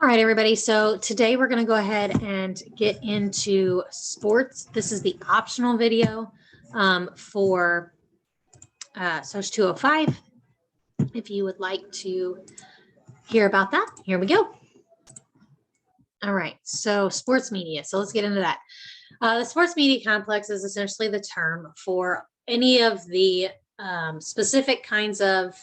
All right, everybody. So today we're going to go ahead and get into sports. This is the optional video for SOCH 205. If you would like to hear about that, here we go. All right, so sports media. So let's get into that. The sports media complex is essentially the term for any of the specific kinds of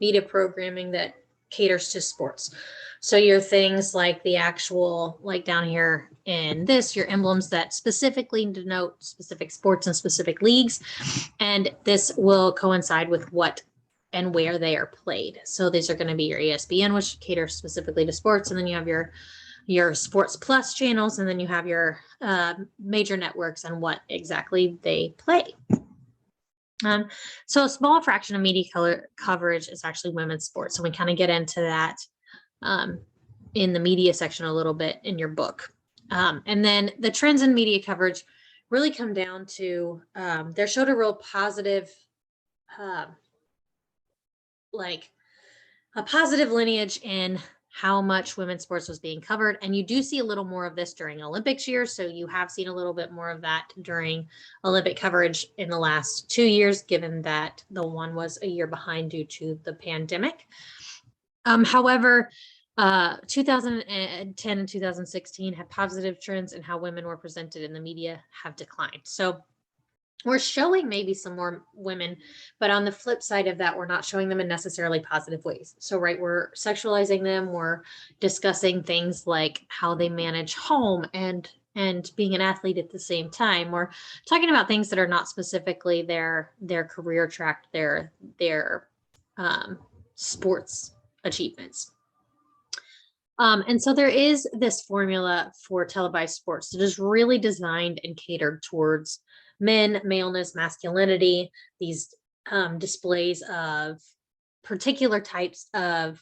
media programming that caters to sports. So your things like the actual, like down here in this, your emblems that specifically denote specific sports and specific leagues. And this will coincide with what and where they are played. So these are going to be your ESPN, which caters specifically to sports. And then you have your Sports Plus channels, and then you have your major networks and what exactly they play. So a small fraction of media coverage is actually women's sports. So we kind of get into that in the media section a little bit in your book. And then the trends in media coverage really come down to, they showed a real positive, like a positive lineage in how much women's sports was being covered. And you do see a little more of this during Olympics years. So you have seen a little bit more of that during Olympic coverage in the last 2 years, given that the one was a year behind due to the pandemic. However, 2010 and 2016 had positive trends, and how women were presented in the media have declined. So we're showing maybe some more women, but on the flip side of that, we're not showing them in necessarily positive ways. So, right, we're sexualizing them. We're discussing things like how they manage home and being an athlete at the same time. We're talking about things that are not specifically their career track, their sports achievements. And so there is this formula for televised sports that is really designed and catered towards men, maleness, masculinity, these displays of particular types of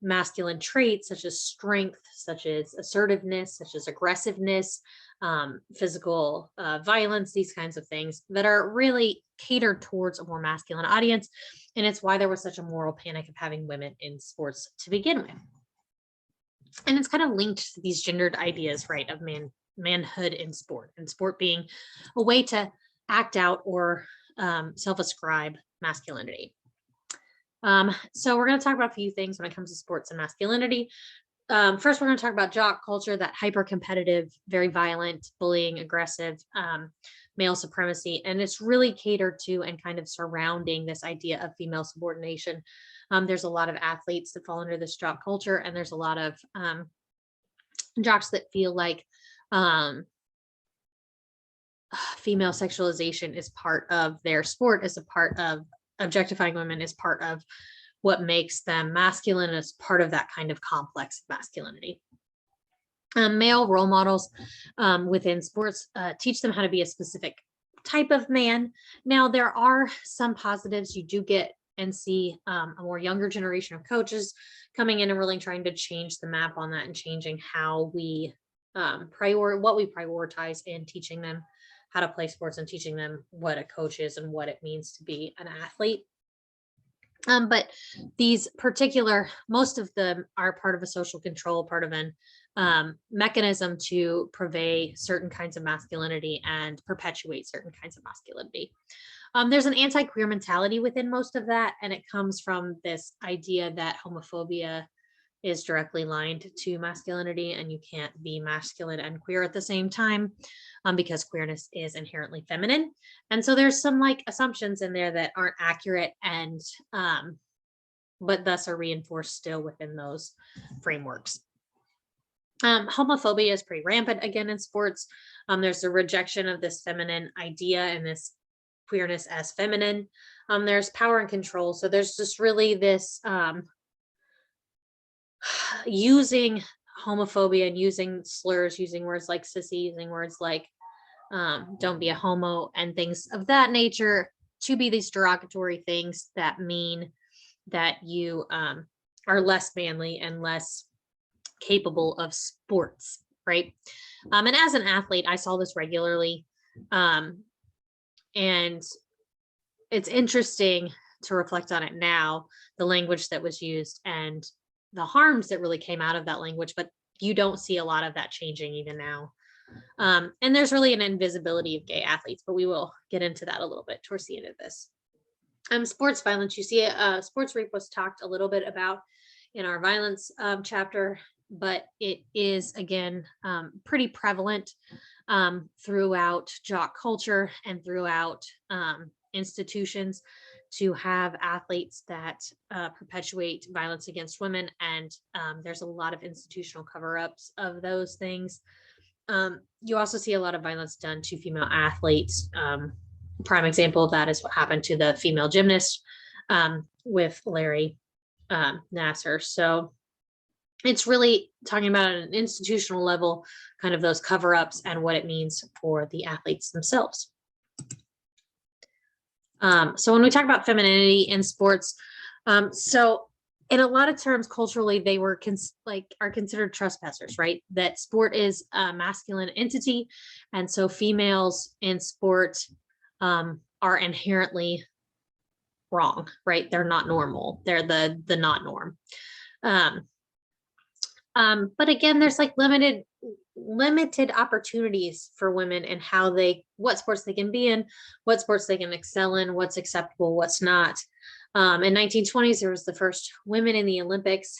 masculine traits, such as strength, such as assertiveness, such as aggressiveness, physical violence, these kinds of things that are really catered towards a more masculine audience. And it's why there was such a moral panic of having women in sports to begin with. And it's kind of linked to these gendered ideas, right, of manhood in sport, and sport being a way to act out or self-ascribe masculinity. So we're going to talk about a few things when it comes to sports and masculinity. First, we're going to talk about jock culture, that hyper-competitive, very violent, bullying, aggressive, male supremacy. And it's really catered to and kind of surrounding this idea of female subordination. There's a lot of athletes that fall under this jock culture, and there's a lot of jocks that feel like female sexualization is part of their sport, is a part of objectifying women, is part of what makes them masculine, as part of that kind of complex masculinity. Male role models within sports teach them how to be a specific type of man. Now, there are some positives. You do get and see a more younger generation of coaches coming in and really trying to change the map on that, and changing how we what we prioritize in teaching them how to play sports, and teaching them what a coach is and what it means to be an athlete. But these particular, most of them are part of a social control, part of an mechanism to purvey certain kinds of masculinity and perpetuate certain kinds of masculinity. There's an anti-queer mentality within most of that, and it comes from this idea that homophobia is directly linked to masculinity, and you can't be masculine and queer at the same time, because queerness is inherently feminine. And so there's some like assumptions in there that aren't accurate, and but thus are reinforced still within those frameworks. Homophobia is pretty rampant again in sports. There's a rejection of this feminine idea and this queerness as feminine. There's power and control. So there's just really this using homophobia and using slurs, using words like sissy, using words like don't be a homo, and things of that nature, to be these derogatory things that mean that you are less manly and less capable of sports, right? And as an athlete, I saw this regularly. And it's interesting to reflect on it now, the language that was used, and harms that really came out of that language, but you don't see a lot of that changing even now. And there's really an invisibility of gay athletes, but we will get into that a little bit towards the end of this. Sports violence, you see sports rape was talked a little bit about in our violence chapter, but it is, again, pretty prevalent throughout jock culture and throughout institutions to have athletes that perpetuate violence against women. And there's a lot of institutional cover-ups of those things. You also see a lot of violence done to female athletes. Prime example of that is what happened to the female gymnast with Larry Nasser. So it's really talking about at an institutional level, kind of those cover-ups and what it means for the athletes themselves. So when we talk about femininity in sports, so in a lot of terms, culturally, they were are considered trespassers, right? That sport is a masculine entity, and so females in sport are inherently wrong, right? They're not normal. They're the not norm. But again, there's like limited opportunities for women and what sports they can be in, what sports they can excel in, what's acceptable, what's not. In 1920s, there was the first women in the Olympics.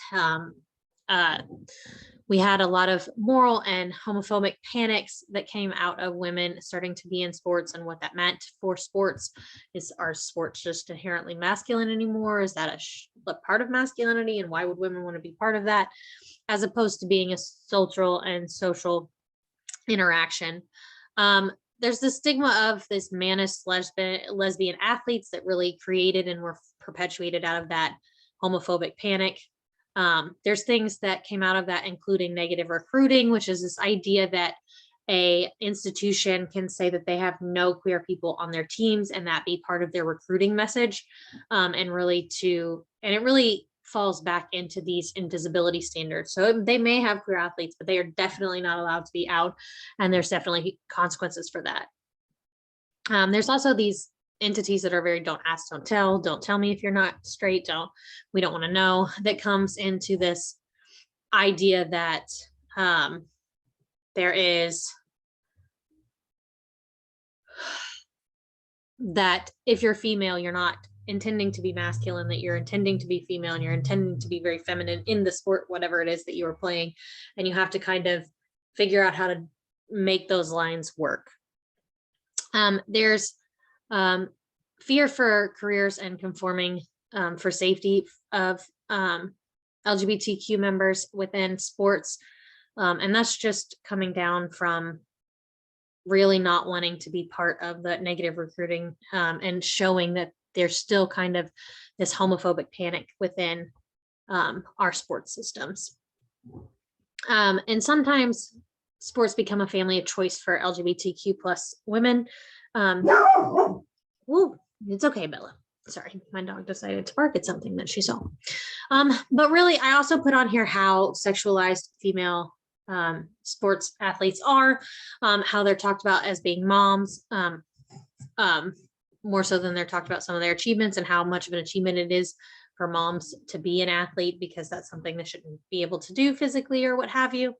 We had a lot of moral and homophobic panics that came out of women starting to be in sports, and what that meant for sports. Is our sports just inherently masculine anymore? Is that a part of masculinity, and why would women want to be part of that, as opposed to being a cultural and social interaction? There's the stigma of this manist lesbian athletes that really created and were perpetuated out of that homophobic panic. There's things that came out of that, including negative recruiting, which is this idea that a institution can say that they have no queer people on their teams and that be part of their recruiting message. And it really falls back into these invisibility standards. So they may have queer athletes, but they are definitely not allowed to be out, and there's definitely consequences for that. There's also these entities that are very don't ask, don't tell me if you're not straight, we don't want to know, that comes into this idea that there is that if you're female, you're not intending to be masculine, that you're intending to be female, and you're intending to be very feminine in the sport, whatever it is that you are playing, and you have to kind of figure out how to make those lines work. There's fear for careers and conforming for safety of LGBTQ members within sports. And that's just coming down from really not wanting to be part of the negative recruiting and showing that there's still kind of this homophobic panic within our sports systems. And sometimes sports become a family of choice for LGBTQ plus women. Ooh, it's okay, Bella. Sorry, my dog decided to bark at something that she saw. But really, I also put on here how sexualized female sports athletes are, how they're talked about as being moms, more so than they're talked about some of their achievements, and how much of an achievement it is for moms to be an athlete, because that's something they shouldn't be able to do physically or what have you.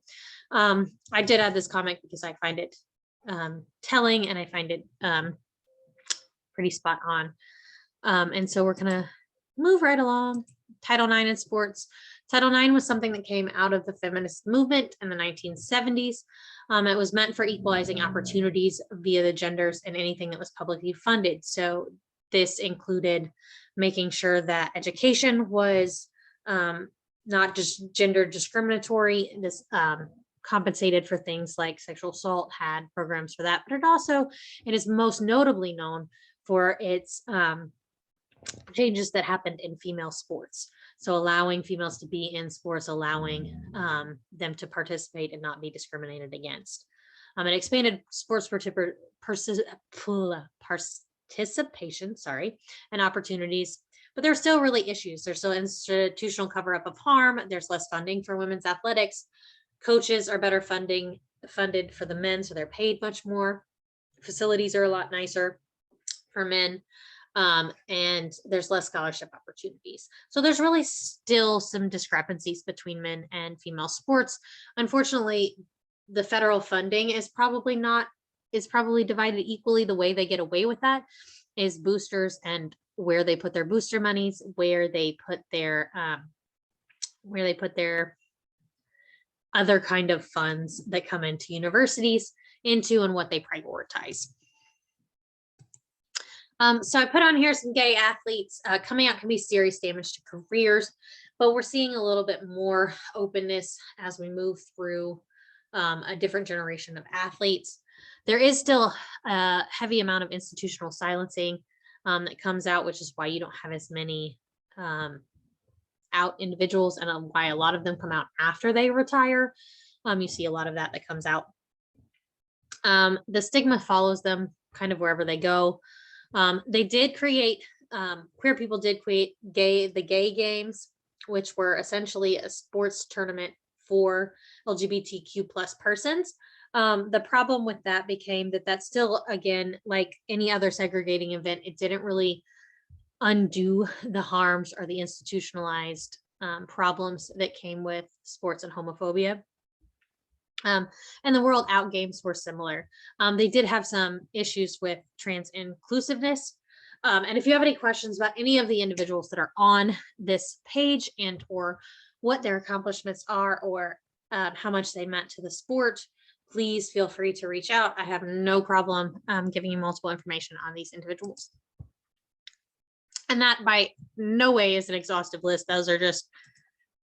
I did add this comment because I find it telling, and I find it pretty spot on. And so we're gonna move right along. Title IX in sports. Title IX was something that came out of the feminist movement in the 1970s. It was meant for equalizing opportunities via the genders in anything that was publicly funded. So this included making sure that education was not just gender discriminatory. This compensated for things like sexual assault, had programs for that, but it is most notably known for its changes that happened in female sports. So allowing females to be in sports, allowing them to participate and not be discriminated against. It expanded sports participation, and opportunities, but there's still really issues. There's still institutional cover-up of harm. There's less funding for women's athletics. Coaches are better funded for the men, so they're paid much more. Facilities are a lot nicer for men. and there's less scholarship opportunities. So there's really still some discrepancies between men and female sports. Unfortunately, the federal funding is probably divided equally. The way they get away with that is boosters and where they put their booster monies, where they put their other kind of funds that come into universities into, and what they prioritize. So I put on here some gay athletes. Coming out can be serious damage to careers, but we're seeing a little bit more openness as we move through a different generation of athletes. There is still a heavy amount of institutional silencing that comes out, which is why you don't have as many out individuals, and why a lot of them come out after they retire. You see a lot of that comes out. The stigma follows them kind of wherever they go. They did create, queer people did create the gay games, which were essentially a sports tournament for LGBTQ plus persons. The problem with that became that still, again, like any other segregating event, it didn't really undo the harms or the institutionalized problems that came with sports and homophobia. And the World Out Games were similar. They did have some issues with trans inclusiveness. And if you have any questions about any of the individuals that are on this page and or what their accomplishments are, or how much they meant to the sport, please feel free to reach out. I have no problem giving you multiple information on these individuals. And that by no way is an exhaustive list. Those are just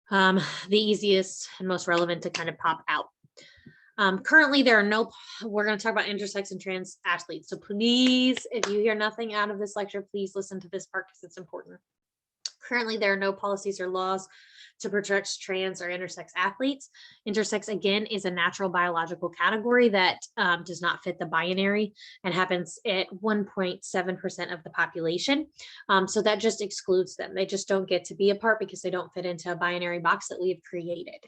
the easiest and most relevant to kind of pop out. Currently, we're going to talk about intersex and trans athletes. So please, if you hear nothing out of this lecture, please listen to this part because it's important. Currently, there are no policies or laws to protect trans or intersex athletes. Intersex, again, is a natural biological category that does not fit the binary and happens at 1.7% of the population. So that just excludes them. They just don't get to be a part because they don't fit into a binary box that we have created.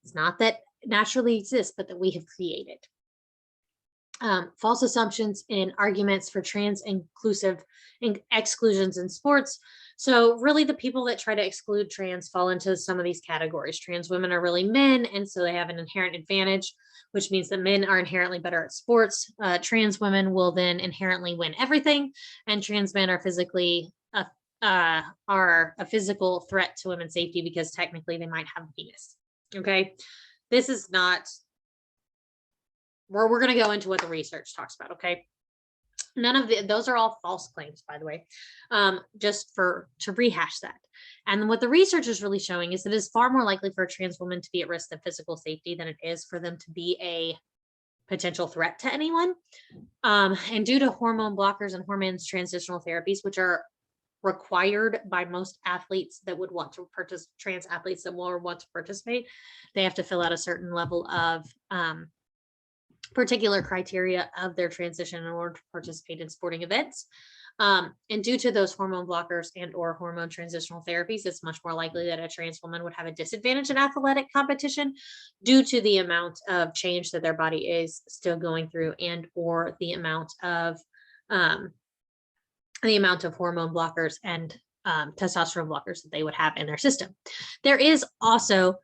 It's not that naturally exists, but that we have created. False assumptions and arguments for trans inclusive exclusions in sports. So really the people that try to exclude trans fall into some of these categories. Trans women are really men, and so they have an inherent advantage, which means that men are inherently better at sports. Trans women will then inherently win everything, and trans men are a physical threat to women's safety because technically they might have a penis. Okay, this is not where we're going to go into what the research talks about. Okay, none of those are all false claims, by the way, just to rehash that. And what the research is really showing is that it is far more likely for a trans woman to be at risk of physical safety than it is for them to be a potential threat to anyone. And due to hormone blockers and hormones transitional therapies, which are required by most athletes that would want to trans athletes that will want to participate, they have to fill out a certain level of particular criteria of their transition in order to participate in sporting events. And due to those hormone blockers and or hormone transitional therapies, it's much more likely that a trans woman would have a disadvantage in athletic competition due to the amount of change that their body is still going through and or the amount of hormone blockers and testosterone blockers that they would have in their system. There is also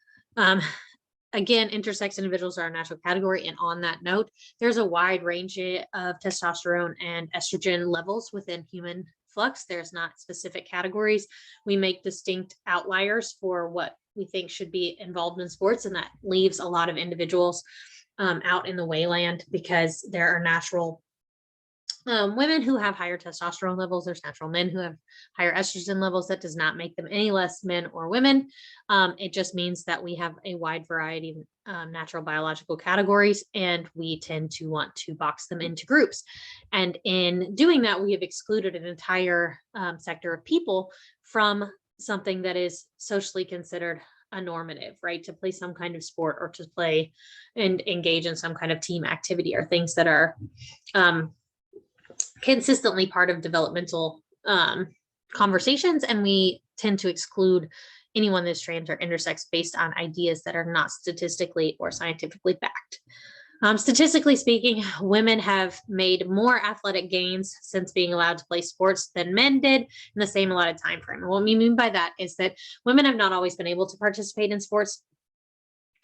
again, intersex individuals are a natural category. And on that note, there's a wide range of testosterone and estrogen levels within human flux. There's not specific categories. We make distinct outliers for what we think should be involved in sports. And that leaves a lot of individuals out in the wayland because there are natural women who have higher testosterone levels. There's natural men who have higher estrogen levels. That does not make them any less men or women. It just means that we have a wide variety of natural biological categories, and we tend to want to box them into groups. And in doing that, we have excluded an entire sector of people from something that is socially considered a normative, right? To play some kind of sport or to play and engage in some kind of team activity or things that are consistently part of developmental conversations. And we tend to exclude anyone that's trans or intersex based on ideas that are not statistically or scientifically backed. Statistically speaking, women have made more athletic gains since being allowed to play sports than men did in the same allotted time frame. And what we mean by that is that women have not always been able to participate in sports,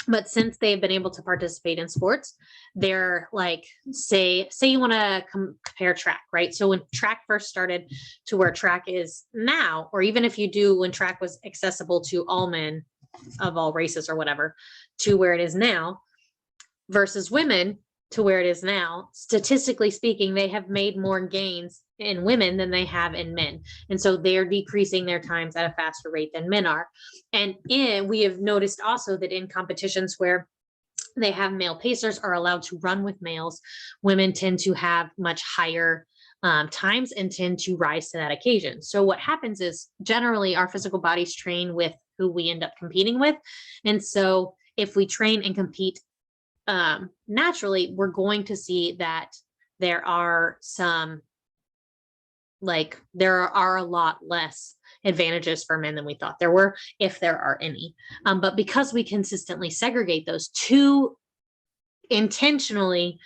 but since they've been able to participate in sports, they're like, say you want to compare track, right? So when track first started to where track is now, or even if you do when track was accessible to all men of all races or whatever, to where it is now, versus women to where it is now, statistically speaking, they have made more gains in women than they have in men. And so they're decreasing their times at a faster rate than men are. And we have noticed also that in competitions where they have male pacers are allowed to run with males, women tend to have much higher times and tend to rise to that occasion. So what happens is generally our physical bodies train with who we end up competing with. And so if we train and compete naturally, we're going to see that there are a lot less advantages for men than we thought there were, if there are any. But because we consistently segregate those two, intentionally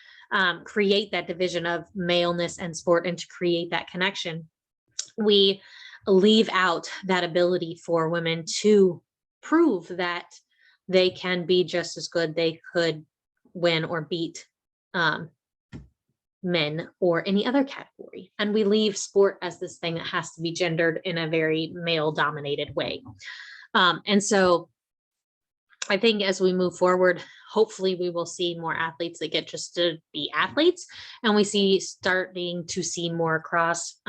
create that division of maleness and sport and to create that connection, we leave out that ability for women to prove that they can be just as good. They could win or beat men or any other category. And we leave sport as this thing that has to be gendered in a very male dominated way. And so I think as we move forward, hopefully we will see more athletes that get just to be athletes, and we starting to see more cross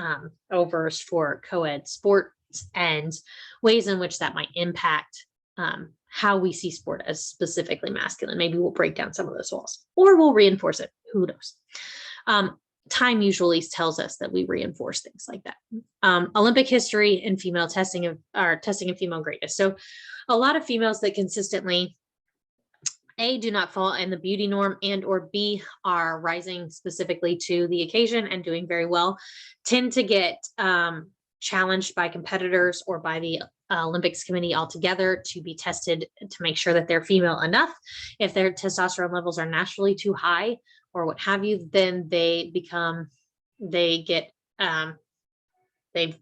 overs for co-ed sports and ways in which that might impact how we see sport as specifically masculine. Maybe we'll break down some of those walls, or we'll reinforce it. Who knows? Time usually tells us that we reinforce things like that. Olympic history and female testing of female greatness. So a lot of females that consistently A, do not fall in the beauty norm, and or B, are rising specifically to the occasion and doing very well, tend to get challenged by competitors or by the Olympics committee altogether to be tested to make sure that they're female enough. If their testosterone levels are naturally too high or what have you, then they've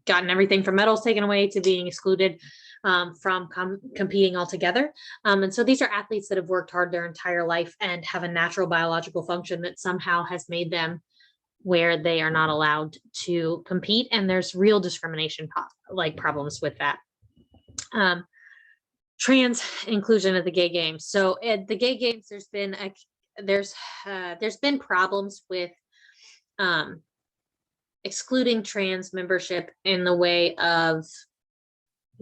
gotten everything from medals taken away to being excluded from competing altogether. And so these are athletes that have worked hard their entire life and have a natural biological function that somehow has made them where they are not allowed to compete. And there's real discrimination problems with that. Trans inclusion at the gay games. So at the gay games, there's been problems with excluding trans membership in the way of,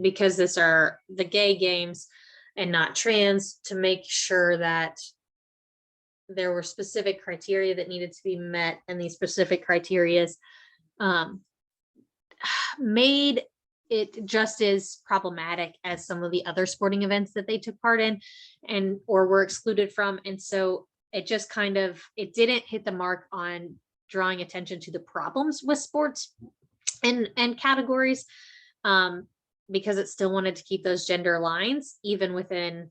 because this are the gay games and not trans, to make sure that there were specific criteria that needed to be met, and these specific criteria made it just as problematic as some of the other sporting events that they took part in or were excluded from. And so it just it didn't hit the mark on drawing attention to the problems with sports and categories, because it still wanted to keep those gender lines even within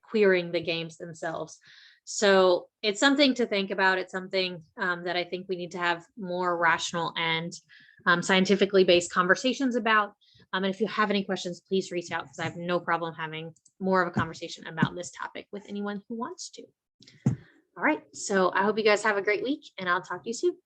queering the games themselves. So it's something to think about. It's something that I think we need to have more rational and scientifically based conversations about. And if you have any questions, please reach out, because I have no problem having more of a conversation about this topic with anyone who wants to. All right. So I hope you guys have a great week, and I'll talk to you soon.